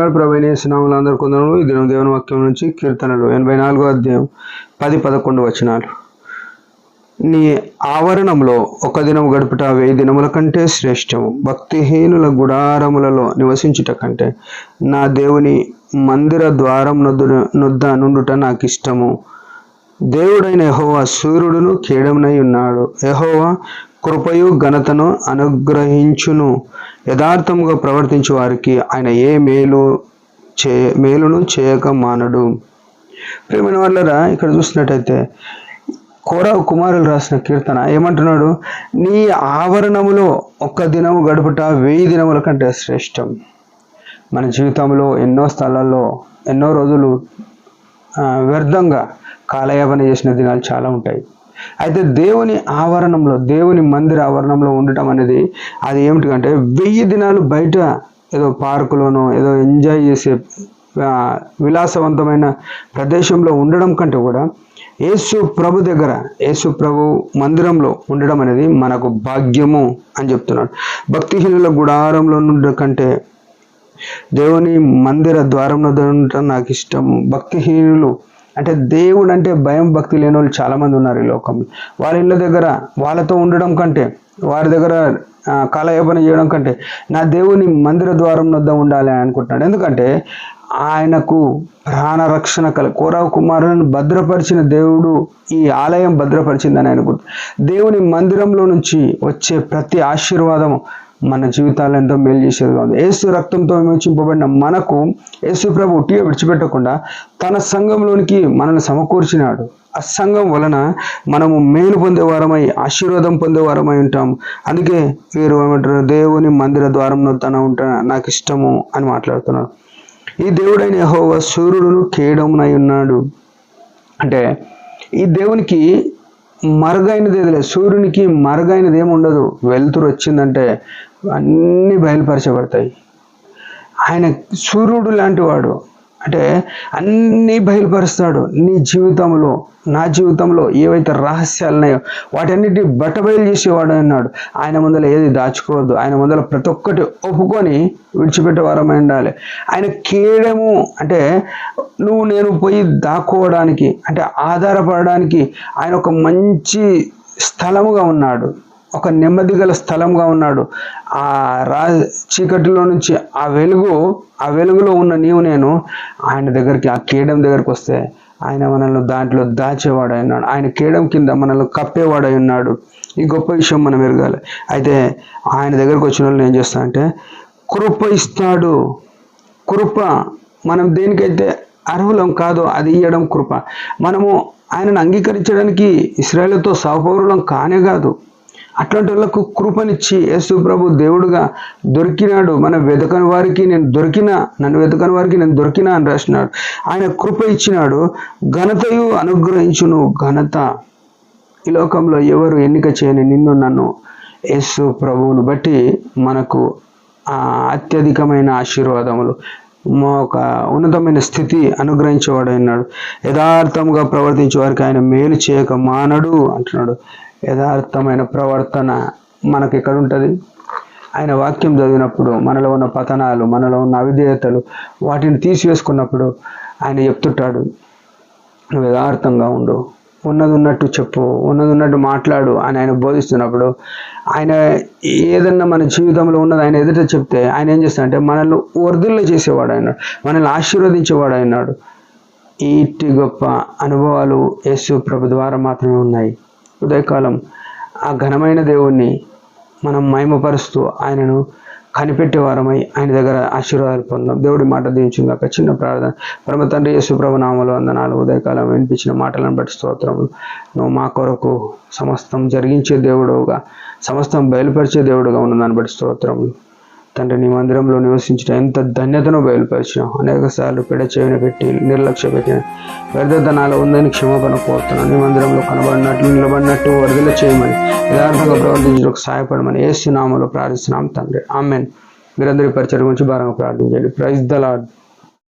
ప్రైజ్లాడ్ ప్రవీణ నామములు అందరూ కొందరు. ఈ దినం దేవుని వాక్యం నుంచి కీర్తనలు 84వ అధ్యాయం 10-11 వచనాలు. నీ ఆవరణంలో ఒక దినం గడుపుట 1000 దినముల కంటే శ్రేష్టము. భక్తిహీనుల గుడారములలో నివసించుట కంటే నా దేవుని మందిర ద్వారం నొద్ద నుండుట నాకు ఇష్టము. దేవుడైన యెహోవా సూర్యుడును కేడమునై ఉన్నాడు. యెహోవా కృపయు ఘనతను అనుగ్రహించును. యథార్థముగా ప్రవర్తించు వారికి ఆయన ఏ మేలును చేయక మానడు. ప్రియమైన వాళ్ళరా, ఇక్కడ చూసినట్టయితే కోరావు కుమారులు రాసిన కీర్తన ఏమంటున్నాడు? నీ ఆవరణములో ఒక్క దినము గడుపుట 1000 దినముల కంటే శ్రేష్టం. మన జీవితంలో ఎన్నో స్థలాల్లో ఎన్నో రోజులు వ్యర్థంగా కాలయాపన చేసిన దినాలు చాలా ఉంటాయి. అయితే దేవుని ఆవరణంలో, దేవుని మందిర ఆవరణంలో ఉండటం అనేది అది ఏమిటంటే 1000 దినాలు బయట ఏదో పార్కులోనో ఏదో ఎంజాయ్ చేసే విలాసవంతమైన ప్రదేశంలో ఉండడం కంటే కూడా యేసు ప్రభు దగ్గర, యేసు ప్రభు మందిరంలో ఉండడం అనేది మనకు భాగ్యము అని చెప్తున్నాడు. భక్తిహీనుల గుడారంలో ఉండడం కంటే దేవుని మందిర ద్వారంలో ఉండటం నాకు ఇష్టము. భక్తిహీనులు అంటే దేవుడు అంటే భయం భక్తి లేని వాళ్ళు చాలామంది ఉన్నారు ఈ లోకంలో. వాళ్ళ ఇళ్ళ దగ్గర వాళ్ళతో ఉండడం కంటే, వారి దగ్గర కాలయాపన చేయడం కంటే నా దేవుని మందిర ద్వారం వద్ద ఉండాలి అని అనుకుంటున్నాడు. ఎందుకంటే ఆయనకు ప్రాణరక్షణ కోరావు కుమారులను భద్రపరిచిన దేవుడు ఈ ఆలయం భద్రపరిచిందని ఆయన గుర్తు. దేవుని మందిరంలో నుంచి వచ్చే ప్రతి ఆశీర్వాదము మన జీవితాలు ఎంతో మేలు చేసేదిగా ఉంది. యేసు రక్తంతో విమోచింపబడిన మనకు యేసు ప్రభు ఉట్టిగా విడిచిపెట్టకుండా తన సంఘంలోనికి మనల్ని సమకూర్చినాడు. ఆ సంఘం వలన మనము మేలు పొందేవారమై, ఆశీర్వాదం పొందేవారమై ఉంటాము. అందుకే వీరు ఏమంటారు? దేవుని మందిర ద్వారంలో తన ఉంటా నాకు ఇష్టము అని మాట్లాడుతున్నాడు. ఈ దేవుడైన యెహోవా సూర్యుడును కేడమునై ఉన్నాడు. అంటే ఈ దేవునికి మరుగైనది ఏది లేదు. సూర్యునికి మరుగైనది ఏమి ఉండదు. వెలుతురు వచ్చిందంటే అన్నీ బయలుపరచబడతాయి. ఆయన సూర్యుడు లాంటి వాడు. అంటే అన్నీ బయలుపరుస్తాడు. నీ జీవితంలో, నా జీవితంలో ఏవైతే రహస్యాలు ఉన్నాయో వాటన్నిటి బట్టబయలు చేసేవాడు అన్నాడు. ఆయన ముందర ఏది దాచుకోవద్దు. ఆయన ముందర ప్రతి ఒక్కటి ఒప్పుకొని విడిచిపెట్టే వారమై ఉండాలి. ఆయన కేడము అంటే నువ్వు నేను పోయి దాక్కోవడానికి, అంటే ఆధారపడడానికి ఆయన ఒక మంచి స్థలముగా ఉన్నాడు. ఒక నెమ్మది గల స్థలంగా ఉన్నాడు. ఆ చీకటిలో నుంచి ఆ వెలుగులో ఉన్న నీవు నేను ఆయన దగ్గరికి, ఆ కేడం దగ్గరికి వస్తే ఆయన మనల్ని దాంట్లో దాచేవాడై ఉన్నాడు. ఆయన కేడం కింద మనల్ని కప్పేవాడై ఉన్నాడు. ఈ గొప్ప విషయం మనం ఎరగాలి. అయితే ఆయన దగ్గరికి వచ్చిన వాళ్ళు ఏం చేస్తానంటే కృప ఇస్తాడు. కృప మనం దేనికైతే అర్హులం కాదో అది ఇవ్వడం కృప. మనము ఆయనను అంగీకరించడానికి ఇశ్రాయేలుతో సహపౌరులం కానే కాదు. అట్లాంటి వాళ్ళకు కృపనిచ్చి యేసు ప్రభు దేవుడుగా దొరికినాడు. మనం వెతకని వారికి నేను దొరికినా, నన్ను వెతకని వారికి నేను దొరికినా అని రాసినాడు. ఆయన కృప ఇచ్చినాడు. ఘనతయు అనుగ్రహించును. ఘనత ఈ లోకంలో ఎవరు ఎన్నిక చేయని నిన్ను నన్ను యేసు ప్రభువును బట్టి మనకు అత్యధికమైన ఆశీర్వాదములు, ఒక ఉన్నతమైన స్థితి అనుగ్రహించేవాడైనాడు. యథార్థముగా ప్రవర్తించే వారికి ఆయన మేలు చేయక మానడు అంటున్నాడు. యథార్థమైన ప్రవర్తన మనకు ఎక్కడ ఉంటుంది? ఆయన వాక్యం చదివినప్పుడు మనలో ఉన్న పతనాలు, మనలో ఉన్న అవిధేయతలు వాటిని తీసివేసుకున్నప్పుడు ఆయన చెప్తుంటాడు, నువ్వు యథార్థంగా ఉండు, ఉన్నది ఉన్నట్టు చెప్పు, ఉన్నది ఉన్నట్టు మాట్లాడు అని ఆయన బోధిస్తున్నప్పుడు ఆయన ఏదన్నా మన జీవితంలో ఉన్నది ఆయన ఎదుట చెప్తే ఆయన ఏం చేస్తాడంటే మనల్ని వర్ధిల్ల చేసేవాడు అయినాడు, మనల్ని ఆశీర్వదించేవాడు అయినాడు. ఇట్టి గొప్ప అనుభవాలు యేసు ప్రభు ద్వారా మాత్రమే ఉన్నాయి. ఉదయకాలం ఆ ఘనమైన దేవుణ్ణి మనం మహిమపరుస్తూ ఆయనను కనిపెట్టే వారమై ఆయన దగ్గర ఆశీర్వాదాలు పొందాం. దేవుడి మాట దీవించుగాక. చిన్న ప్రార్థన. పరమ తండ్రి యేసు ప్రభు నామములో వందనాలు. ఉదయకాలం వినిపించిన మాటలను బట్టి స్తోత్రములు. నువ్వు మా కొరకు సమస్తం జరిగించే దేవుడుగా, సమస్తం బయలుపరిచే దేవుడుగా ఉన్నదాన్ని బట్టి స్తోత్రములు. తండ్రి నీ మందిరంలో నివసించడం ఎంత ధన్యతను బయలుపరిచాం. అనేక సార్లు పెడచెవిన పెట్టి నిర్లక్ష్య పెట్టిన వ్యర్థధనాలు ఉందని క్షమాపణ కోరుతున్నాను. నీ మందిరంలో కనబడినట్లు, నిలబడినట్టు వరదల చేయమని, యథార్థంగా ప్రవర్తించడానికి సహాయపడమని యేసు నామములో ప్రార్థిస్తున్నాం తండ్రి. ఆమేన్. మీరందరి పరిచయం గురించి భారంగా ప్రార్థించండి. Praise the lord.